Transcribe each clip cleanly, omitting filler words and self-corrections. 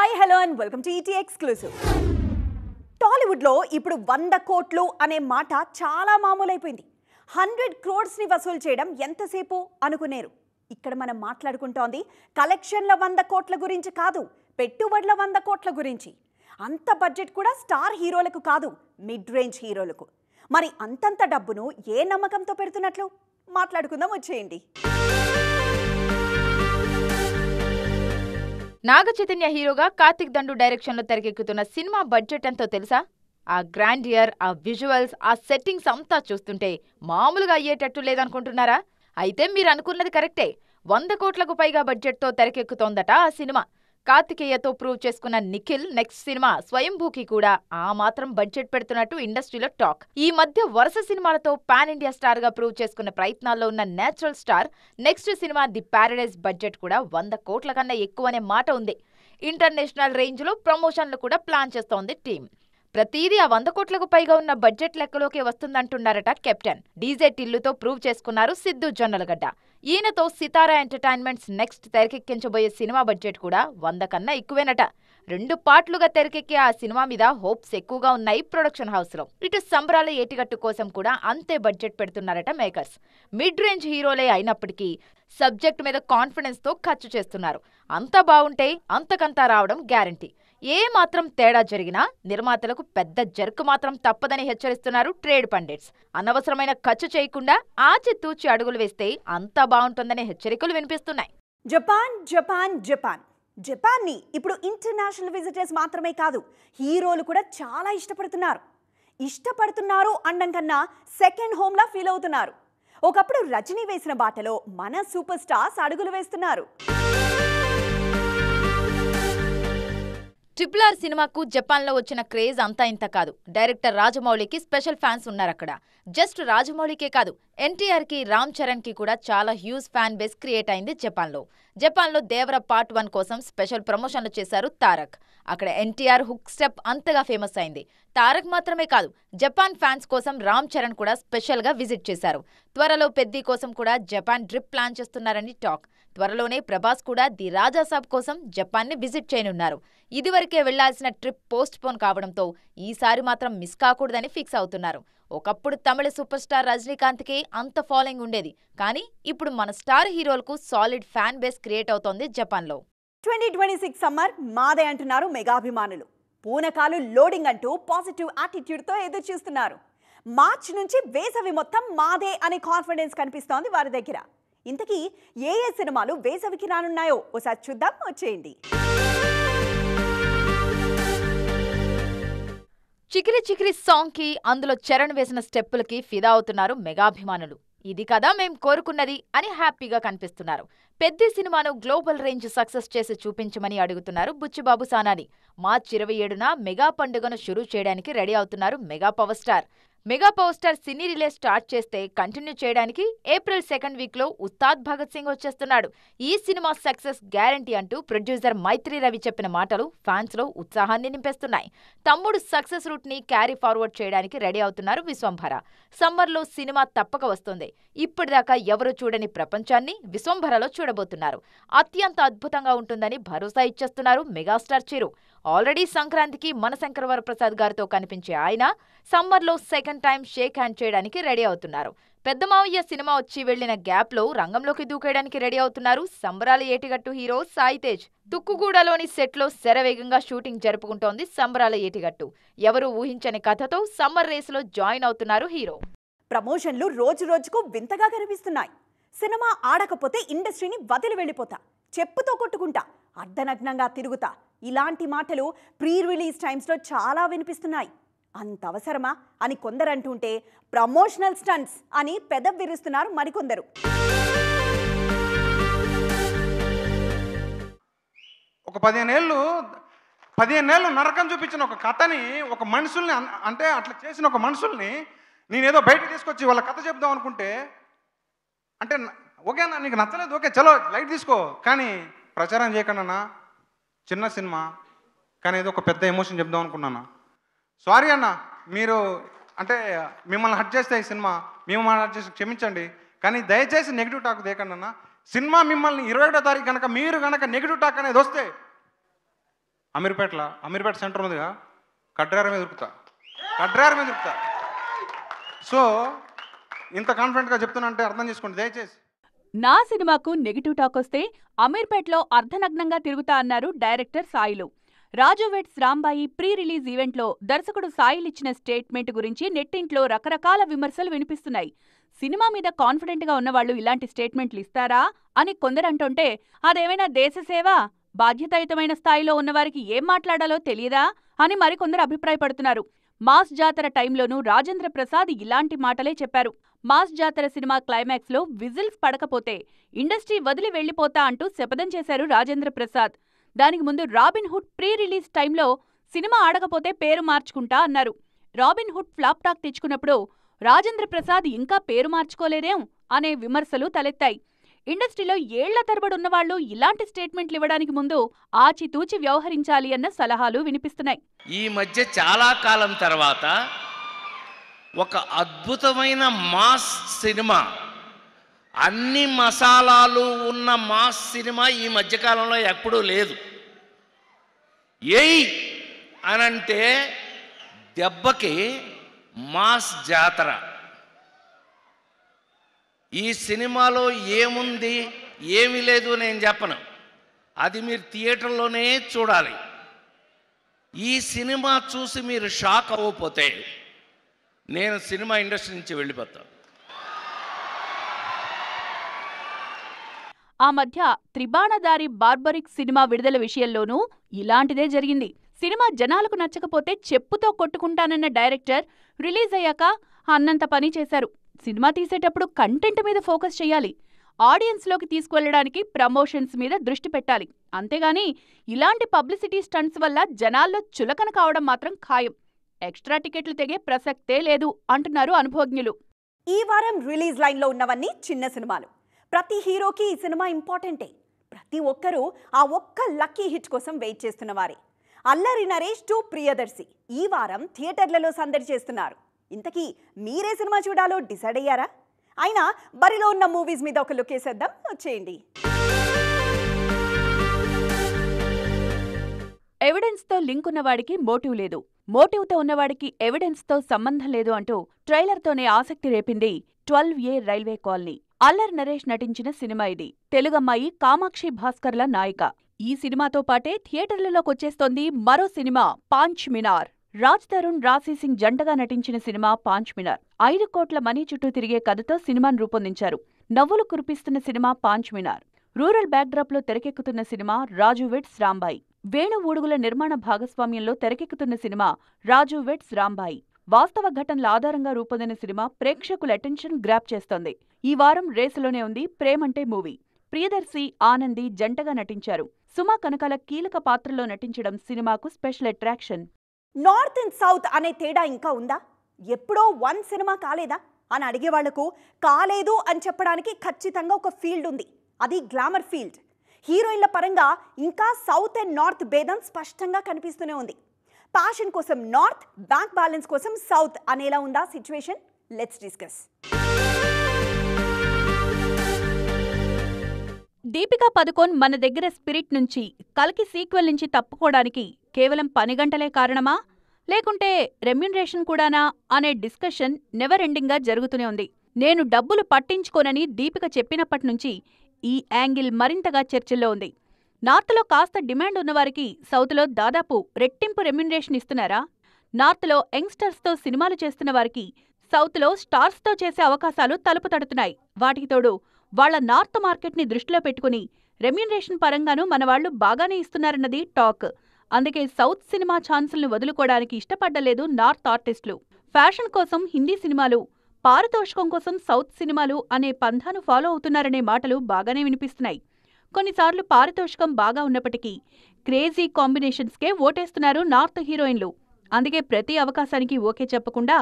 Hi hello and welcome to ET exclusive. టాలీవుడ్లో ఇప్పుడు 100 కోట్లు అనే మాట చాలా మామూలైపోయింది. 100 క్రోడ్స్ని వసూలు చేయడం ఎంతసేపు అనుకునేరు. ఇక్కడ మనం మాట్లాడుకుంటోంది కలెక్షన్ల 100 కోట్ల గురించి కాదు, పెట్టుబడుల 100 కోట్ల గురించి. అంత బడ్జెట్ కూడా స్టార్ హీరోలకు కాదు, మిడ్ రేంజ్ హీరోలకు. మరి అంతంత డబ్బును ఏ నమ్మకంతో పెడుతున్నట్లు మాట్లాడుకుందాం, వచ్చేయండి. నాగ చైతన్య హీరోగా కార్తిక్ దండు డైరెక్షన్లో తెరకెక్కుతున్న సినిమా బడ్జెట్ ఎంతో తెలుసా? ఆ గ్రాండియర్, ఆ విజువల్స్, ఆ సెట్టింగ్స్ అంతా చూస్తుంటే మామూలుగా అయ్యేటట్టు లేదనుకుంటున్నారా? అయితే మీరు అనుకున్నది కరెక్టే. 100 కోట్లకు పైగా బడ్జెట్తో తెరకెక్కుతోందట ఆ సినిమా. కార్తికేయతో ప్రూవ్ చేసుకున్న నిఖిల్ నెక్స్ట్ సినిమా స్వయంభూకి కూడా ఆ మాత్రం బడ్జెట్ పెడుతున్నట్టు ఇండస్ట్రీలో టాక్. ఈ మధ్య వరుస సినిమాలతో పాన్ ఇండియా స్టార్ గా ప్రూవ్ చేసుకున్న ప్రయత్నాల్లో ఉన్న natural star next cinema the Paradise budget కూడా 100 కోట్ల కన్నా ఎక్కువనే మాట ఉంది. ఇంటర్నేషనల్ రేంజ్ లో ప్రమోషన్లు కూడా ప్లాన్ చేస్తోంది టీం. ప్రతిదీ ఆ 100 కోట్లకు పైగా ఉన్న బడ్జెట్ లెక్కలోకి వస్తుందంటున్నారట కెప్టెన్. డీజే టిల్లుతో ప్రూవ్ చేసుకున్నారు సిద్ధు జొన్నలగడ్డ. ఈయనతో సితారా ఎంటర్టైన్మెంట్స్ నెక్స్ట్ తెరకెక్కించబోయే సినిమా బడ్జెట్ కూడా 100 కన్నా ఎక్కువేనట. 2 పార్ట్లుగా తెరకెక్కే ఆ సినిమా మీద హోప్స్ ఎక్కువగా ఉన్నాయి ప్రొడక్షన్ హౌస్ లో. ఇటు సంబరాల ఏటిగట్టు కోసం కూడా అంతే బడ్జెట్ పెడుతున్నారట మేకర్స్. మిడ్ రేంజ్ హీరోలే అయినప్పటికీ సబ్జెక్ట్ మీద కాన్ఫిడెన్స్ తో ఖర్చు చేస్తున్నారు. అంతా బాగుంటే అంతకంతా రావడం గ్యారంటీ. ఏ మాత్రం తేడా జరిగినా నిర్మాతలకు పెద్ద జర్క్ మాత్రం తప్పదని హెచ్చరిస్తున్నారు ట్రేడ్ పండిట్స్. అనవసరమైన ఖర్చు చేయకుండా ఆచితూచి అడుగులు వేస్తే అంతా బాగుంటుందనే హెచ్చరికలు వినిపిస్తున్నాయి. జపాన్ని ఇప్పుడు ఇంటర్నేషనల్ విజిటర్స్ మాత్రమే కాదు, హీరోలు కూడా చాలా ఇష్టపడుతున్నారు అనడం కన్నా సెకండ్ హోమ్లా ఫీల్ అవుతున్నారు. ఒకప్పుడు రజనీ వేసిన బాటలో మన సూపర్ స్టార్స్ అడుగులు వేస్తున్నారు. RRR సినిమాకు జపాన్లో వచ్చిన క్రేజ్ అంతా ఇంత కాదు. డైరెక్టర్ రాజమౌళికి స్పెషల్ ఫ్యాన్స్ ఉన్నారక్కడ. జస్ట్ రాజమౌళికే కాదు, ఎన్టీఆర్కి, రామ్ చరణ్కి కూడా చాలా హ్యూజ్ ఫ్యాన్ బేస్ క్రియేట్ అయింది జపాన్లో దేవర పార్ట్ 1 కోసం స్పెషల్ ప్రమోషన్లు చేశారు తారక్. అక్కడ ఎన్టీఆర్ హుక్ స్టెప్ అంతగా ఫేమస్ అయింది. తారక్ మాత్రమే కాదు, జపాన్ ఫ్యాన్స్ కోసం రామ్ చరణ్ కూడా స్పెషల్గా విజిట్ చేశారు. త్వరలో పెద్ది కోసం కూడా జపాన్ ట్రిప్ ప్లాన్ చేస్తున్నారని టాక్. త్వరలోనే ప్రభాస్ కూడా ది రాజాసాబ్ కోసం జపాన్ని విజిట్ చేయనున్నారు. ఇదివరకే వెళ్లాల్సిన ట్రిప్ పోస్ట్ పోన్ కావడంతో ఈసారి మాత్రం మిస్ కాకూడదని ఫిక్స్ అవుతున్నారు. ఒకప్పుడు తమిళ సూపర్ స్టార్ రజనీకాంత్కే అంత ఫాలోయింగ్ ఉండేది. కానీ ఇప్పుడు మన స్టార్ హీరోలకు సాలిడ్ ఫ్యాన్ బేస్ క్రియేట్ అవుతోంది జపాన్లో. 2026 సమ్మర్ మాదే అంటున్నారు మెగాభిమానులు. పూనకాలు లోడింగ్ అంటూ పాజిటివ్ యాటిట్యూడ్తో ఎదురు చూస్తున్నారు. మార్చి నుంచి వేసవి మొత్తం మాదే అనే కాన్ఫిడెన్స్ కనిపిస్తోంది వారి దగ్గర. ఇంతకీ ఏ సినిమాలు వేసవికి రానున్నాయో ఒకసారి చూద్దాం, వచ్చేయండి. చికిరి చికిరి సాంగ్ కి, అందులో చరణ్ వేసిన స్టెప్పులకి ఫిదా అవుతున్నారు మెగాభిమానులు. ఇది కదా మేం కోరుకున్నది అని హ్యాపీగా కనిపిస్తున్నారు. పెద్ద సినిమాను గ్లోబల్ రేంజ్ సక్సెస్ చేసి చూపించమని అడుగుతున్నారు బుచ్చిబాబు సానాని. మార్చి 27న మెగా పండుగను షురూ చేయడానికి రెడీ అవుతున్నారు మెగా పవర్ స్టార్ సినీ రిలీజ్ స్టార్ట్ చేస్తే కంటిన్యూ చేయడానికి ఏప్రిల్ 2nd వీక్లో ఉస్తాద్ భగత్ సింగ్ వచ్చేస్తున్నాడు. ఈ సినిమా సక్సెస్ గ్యారంటీ అంటూ ప్రొడ్యూసర్ మైత్రి రవి చెప్పిన మాటలు ఫ్యాన్స్ లో ఉత్సాహాన్ని నింపేస్తున్నాయి. తమ్ముడు సక్సెస్ రూట్ ని క్యారీ ఫార్వర్డ్ చేయడానికి రెడీ అవుతున్నారు విశ్వంభర. సమ్మర్లో సినిమా తప్పక వస్తుంది. ఇప్పటిదాకా ఎవరూ చూడని ప్రపంచాన్ని విశ్వంభరలో చూడబోతున్నారు. అత్యంత అద్భుతంగా ఉంటుందని భరోసా ఇచ్చేస్తున్నారు మెగాస్టార్ చిరు. ఆల్రెడీ సంక్రాంతికి మనశంకర వరప్రసాద్ గారితో కనిపించే ఆయన సమ్మర్లో సెకండ్ టైం షేక్ హ్యాండ్ చేయడానికి రెడీ అవుతున్నారు. పెద్ద మావయ్య సినిమా వచ్చి వెళ్లిన గ్యాప్ లో రంగంలోకి దూకేయడానికి రెడీ అవుతున్నారు సంబరాల ఏటిగట్టు హీరో సాయి తేజ్. తుక్కుగూడలోని సెట్లో శరవేగంగా షూటింగ్ జరుపుకుంటోంది సంబరాల ఏటిగట్టు. ఎవరూ ఊహించని కథతో సమ్మర్ రేసులో జాయిన్ అవుతున్నారు హీరో. ప్రమోషన్లు రోజు రోజుకు వింతగా కనిపిస్తున్నాయి. సినిమా ఆడకపోతే ఇండస్ట్రీని వదిలి వెళ్ళిపోతా, చెప్పుతో కొట్టుకుంటా, అర్ధనగ్నంగా తిరుగుతా, ఇలాంటి మాటలు ప్రీ రిలీజ్ టైమ్స్లో చాలా వినిపిస్తున్నాయి. అంత అవసరమా అని కొందరు అంటుంటే ప్రమోషనల్ స్టంట్స్ అని పెదవి విరుస్తున్నారు మరికొందరు. ఒక 15 ఏళ్ళు నరకం చూపించిన ఒక కథని, ఒక మనుషుల్ని, అంటే అట్లా చేసిన ఒక మనుషుల్ని నేనేదో బయటకు తీసుకొచ్చి వాళ్ళ కథ చెప్దాం అనుకుంటే, అంటే ఓకే అన్న నీకు నచ్చలేదు, ఓకే చలో లైట్ తీసుకో, కానీ ప్రచారం చేయకుండా చిన్న సినిమా కానీ ఏదో ఒక పెద్ద ఎమోషన్ చెప్దాం అనుకున్నాను. సారీ అన్న, మీరు అంటే మిమ్మల్ని హర్ట్ చేస్తే ఈ సినిమా మిమ్మల్ని హర్ట్ చేసి క్షమించండి, కానీ దయచేసి నెగిటివ్ టాక్ దేకండి అన్న. సినిమా మిమ్మల్ని 21వ తారీఖు కనుక మీరు కనుక నెగిటివ్ టాక్ అనేది వస్తే అమీర్పేట సెంటర్ ఉందిగా, కడ్రార మీద దొరుకుతా. సో ఇంత కాన్ఫిడెంట్గా చెప్తున్నా అంటే అర్థం చేసుకోండి దయచేసి. నా సినిమాకు నెగిటివ్ టాక్ వస్తే అమీర్పేట్లో అర్ధనగ్నంగా తిరుగుతా అన్నారు డైరెక్టర్ సాయిలు. రాజు వెడ్స్ రాంబాయి ప్రీ రిలీజ్ ఈవెంట్లో దర్శకుడు సాయిలిచ్చిన స్టేట్మెంట్ గురించి నెట్టింట్లో రకరకాల విమర్శలు వినిపిస్తున్నాయి. సినిమా మీద కాన్ఫిడెంట్గా ఉన్నవాళ్లు ఇలాంటి స్టేట్మెంట్లు ఇస్తారా అని కొందరంటుంటే, అదేమైనా దేశసేవ, బాధ్యతాయుతమైన స్థాయిలో ఉన్నవారికి ఏం మాట్లాడాలో తెలియదా అని మరికొందరు అభిప్రాయపడుతున్నారు. మాస్ జాతర టైంలోనూ రాజేంద్ర ప్రసాద్ ఇలాంటి మాటలే చెప్పారు. మాస్ జాతర సినిమా క్లైమాక్స్లో విజిల్స్ పడకపోతే ఇండస్ట్రీ వదిలి వెళ్లిపోతా అంటూ శపథం చేశారు రాజేంద్ర ప్రసాద్. దానికి ముందు రాబిన్ హుడ్ ప్రీ రిలీజ్ టైంలో సినిమా ఆడకపోతే పేరు మార్చుకుంటా అన్నారు. రాబిన్ హుడ్ ఫ్లాప్ టాక్ తెచ్చుకున్నప్పుడు రాజేంద్ర ప్రసాద్ ఇంకా పేరు మార్చుకోలేదేం అనే విమర్శలు తలెత్తాయి. ఇండస్ట్రీలో ఏళ్ల తరబడి ఉన్నవాళ్లు ఇలాంటి స్టేట్మెంట్లు ఇవ్వడానికి ముందు ఆచితూచి వ్యవహరించాలి అన్న సలహాలు వినిపిస్తున్నాయి. ఈ మధ్య చాలా కాలం తర్వాత ఒక అద్భుతమైన మాస్ సినిమా, అన్ని మసాలాలు ఉన్న మాస్ సినిమా ఈ మధ్యకాలంలో ఎప్పుడూ లేదు. ఏయ్ అనంటే దెబ్బకి మాస్ జాతర. ఈ సినిమాలో ఏముంది ఏమీ లేదు నేను చెప్పను, అది మీరు థియేటర్లోనే చూడాలి. ఈ సినిమా చూసి మీరు షాక్ అవ్వకపోతే నేను సినిమా ఇండస్ట్రీ నుంచి వెళ్ళిపోతాను. ఆ మధ్య త్రిబాణదారి బార్బరిక్ సినిమా విడుదల విషయంలోనూ ఇలాంటిదే జరిగింది. సినిమా జనాలకు నచ్చకపోతే చెప్పుతో కొట్టుకుంటానన్న డైరెక్టర్ రిలీజ్ అయ్యాక అన్నంత పని చేశారు. సినిమా తీసేటప్పుడు కంటెంట్ మీద ఫోకస్ చేయాలి, ఆడియన్స్లోకి తీసుకువెళ్లడానికి ప్రమోషన్స్ మీద దృష్టి పెట్టాలి. అంతేగాని ఇలాంటి పబ్లిసిటీ స్టంట్స్ వల్ల జనాల్లో చులకన కావడం మాత్రం ఖాయం. ఎక్స్ట్రా టికెట్లు తెగే ప్రసక్తే లేదు అంటున్నారు అనుభవజ్ఞులు. ఈ వారం రిలీజ్ లైన్లో ఉన్నవన్నీ చిన్న సినిమాలు. ప్రతి హీరోకి ఈ సినిమా ఇంపార్టెంటే. ప్రతి ఒక్కరూ ఆ ఒక్క లక్కీ హిట్ కోసం వెయిట్ చేస్తున్నవారే. అల్లరి నరేష్ టు ప్రియదర్శి ఈ వారం థియేటర్లలో సందడి చేస్తున్నారు. ఇంతకీ మీరే సినిమా చూడాలో డిసైడ్ అయ్యారా? అయినా బరిలో ఉన్న మూవీస్ మీద ఒక లుక్ వేసేద్దాం, వచ్చేయండి. ఎవిడెన్స్తో లింక్ ఉన్నవాడికి మోటివ్ లేదు, మోటివ్తో ఉన్నవాడికి ఎవిడెన్స్తో సంబంధం లేదు అంటూ ట్రైలర్తోనే ఆసక్తి రేపింది 12A railway colony. Allari Naresh నటించిన సినిమా ఇది. తెలుగమ్మాయి కామాక్షి భాస్కర్ల నాయిక. ఈ సినిమాతో పాటే థియేటర్లలోకొచ్చేస్తోంది మరో సినిమా పాంచ్ మినార్. రాజ్ తరుణ్, రాశీ సింగ్ జంటగా నటించిన సినిమా పాంచ్ మినార్ 5 కోట్ల మనీ చుట్టూ తిరిగే కథతో సినిమాను రూపొందించారు. నవ్వులు కురిపిస్తున్న సినిమా పాంచ్ మినార్. రూరల్ బ్యాక్డ్రాప్లో తెరకెక్కుతున్న సినిమా రాజు వెడ్స్ రాంబాయి. వేణు ఊడుగుల నిర్మాణ భాగస్వామ్యంలో తెరకెక్కుతున్న సినిమా రాజు వెడ్స్ రాంబాయి. వాస్తవ ఘటనల ఆధారంగా రూపొందిన సినిమా ప్రేక్షకుల అటెన్షన్ గ్రాప్ చేస్తోంది. ఈ వారం రేసులోనే ఉంది ప్రేమంటే మూవీ. ప్రియదర్శి, ఆనంది జంటగా నటించారు. సుమా కనకాల కీలక పాత్రలో నటించడం సినిమాకు special attraction. North and south అనే తేడా ఇంకా ఉందా? ఎప్పుడో వన్ సినిమా కాలేదా అని అడిగే వాళ్లకు కాలేదు అని చెప్పడానికి ఖచ్చితంగా ఒక ఫీల్డ్ ఉంది. అది గ్లామర్ ఫీల్డ్. హీరోయిన్ల పరంగా ఇంకా సౌత్ అండ్ నార్త్ భేదం స్పష్టంగా కనిపిస్తూనే ఉంది. ప్యాషన్ కోసం నార్త్, బ్యాంక్ బ్యాలెన్స్ కోసం సౌత్ అనేలా ఉందా situation? Let's discuss. Deepika Padukone మన దగ్గర స్పిరిట్ నుంచి, కల్కి సీక్వెల్ నుంచి తప్పుకోవడానికి కేవలం పని గంటలే కారణమా, లేకుంటే రెమ్యునరేషన్ కూడానా అనే డిస్కషన్ నెవర్ ఎండింగ్గా జరుగుతూనే ఉంది. నేను డబ్బులు పట్టించుకోనని దీపిక చెప్పినప్పటినుంచి ఈ యాంగిల్ మరింతగా చర్చల్లో ఉంది. నార్త్లో కాస్త డిమాండ్ ఉన్నవారికి సౌత్లో దాదాపు రెట్టింపు రెమ్యునరేషన్ ఇస్తున్నారా? నార్త్లో యంగ్స్టర్స్తో సినిమాలు చేస్తున్న వారికి సౌత్లో స్టార్స్తో చేసే అవకాశాలు తలుపు తడుతున్నాయి. వాటికి తోడు వాళ్ల నార్త్ మార్కెట్ని దృష్టిలో పెట్టుకుని రెమ్యునరేషన్ పరంగానూ మనవాళ్లు బాగానే ఇస్తున్నారన్నది టాక్. అందుకే సౌత్ సినిమా ఛాన్సుల్ని వదులుకోవడానికి ఇష్టపడ్డలేదు నార్త్ ఆర్టిస్టులు. ఫ్యాషన్ కోసం హిందీ సినిమాలు, పారితోషికం కోసం సౌత్ సినిమాలు అనే పంథాను ఫాలో అవుతున్నారనే మాటలు బాగానే వినిపిస్తున్నాయి. కొన్నిసార్లు పారితోషికం బాగా ఉన్నప్పటికీ క్రేజీ కాంబినేషన్స్కే ఓటేస్తున్నారు నార్త్ హీరోయిన్లు. అందుకే ప్రతి అవకాశానికి ఓకే చెప్పకుండా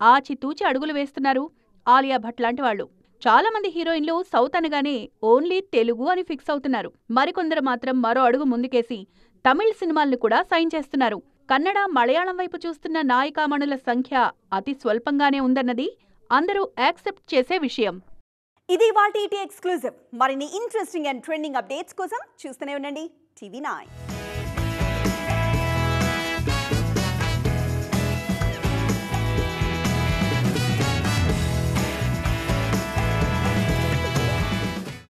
ఆచితూచి అడుగులు వేస్తున్నారు ఆలియా భట్ లాంటి వాళ్లు. చాలా మంది హీరోయిన్లు సౌత్ అనగానే ఓన్లీ తెలుగు అని ఫిక్స్ అవుతున్నారు. మరికొందరు మాత్రం మరో అడుగు ముందుకేసి తమిళ్ సినిమాల్ని కూడా సైన్ చేస్తున్నారు. కన్నడ, మలయాళం వైపు చూస్తున్న నాయికామణుల సంఖ్య అతి స్వల్పంగానే ఉందన్నది అందరూ యాక్సెప్ట్ చేసే విషయం. ఇది వాటి ఎక్స్క్లూజివ్. మరిన్ని ఇంట్రెస్టింగ్ అండ్ ట్రెండింగ్ అప్డేట్స్ కోసం చూస్తూనే ఉండండి TV9.